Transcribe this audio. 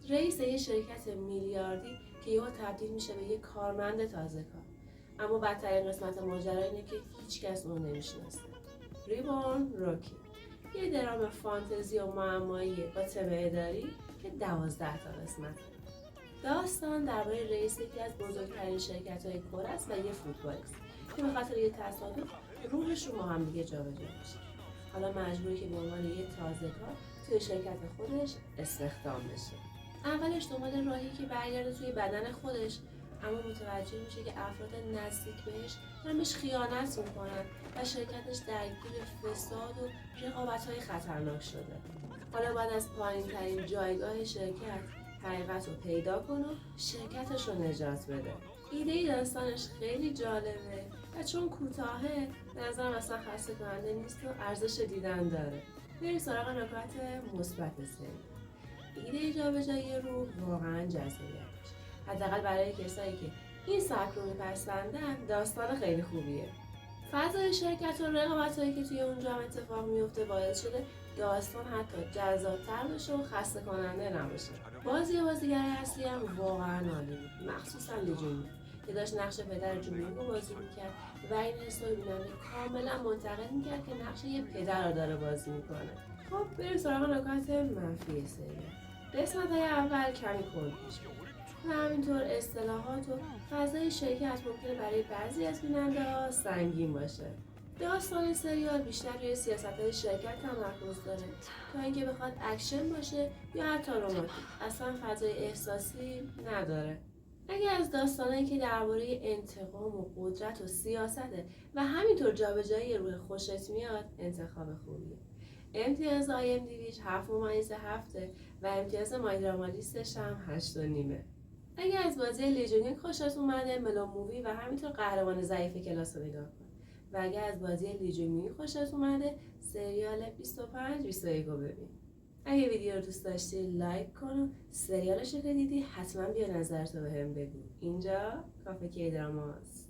رئیس یه شرکت میلیاردی که یهو تبدیل میشه به یه کارمند تازه کار. اما بدترین قسمت ماجرا اینه که هیچکس اون نمیشناسه. ریبورن راکی، یه درام فانتزی و معمایی با تم اداری که 12 تا قسمته. داستان درباره رئیس یکی از بزرگترین شرکت‌های کره است و یه فوتبالیست که به خاطر یه تصادف روحشون با هم دیگه جابجا میشه. حالا مجبوری که به عنوان یه تازه کار توی شرکت خودش استخدام بشه. اولش دنبال راهی که برگرده توی بدن خودش، اما متوجه میشه که افراد نزدیک بهش دارن بهش خیانت میکنن و شرکتش درگیر فساد و رقابت‌های خطرناک شده. حالا بعد از پایین‌ترین جایگاه شرکت حقیقت رو پیدا کن و شرکتش رو نجات بده. ایده داستانش خیلی جالبه و چون کوتاهه به نظرم اصلا خسته کننده نیست و ارزش دیدن داره. بریم سراغ نکات مثبت سری. ایده جابجایی روح واقعا جذابیتش، حداقل برای کسایی که این سبک رو میپسندن، داستان خیلی خوبیه. فضای شرکت و رقابت‌هایی که توی اونجا هم اتفاق میفته باعث شده داستان حتی جذاب‌تر بشه و خسته کننده نباشه. بازیگر اصلی هم واقعا عالی بود، مخصوصا لیجونی که داشت نقش پدر جونینگ رو بازی میکرد و این حس رو بیننده کاملا منتقل میکرد که نقش یه پدر رو داره بازی میکنه. خب بریم سراغ نکات منفی سریال. قسمت‌های اول کمی کند پیش و همینطور اصطلاحات و فضای شرکت ممکنه برای بعضی از بیننده‌ها سنگین باشه. داستان سریال بیشتر روی سیاست‌های شرکت تمرکز داره تا اینکه بخواد اکشن باشه یا حتی رمانتیک. اصلا فضای احساسی نداره. اگه از داستانایی که درباره انتقام و قدرت و سیاسته و همینطور جابجایی روح خوشت میاد، انتخاب خوبیه. امتیاز IMDbش 7.7 و امتیاز مایدراما لیستش هم 8.5. اگه از بازی لیژونینگ خوشت اومده، ملو مووی و همینطور قهرمان ضعیف کلاس رو نگاه کن. و اگه از بازی لیژونینگ خوشت اومده، سریال 25-21 رو ببین. اگه ویدیو رو دوست داشتی لایک کن و سریالش رو که دیدی حتما بیا نظرتو بهم بگو. اینجا کافه کی دراماست.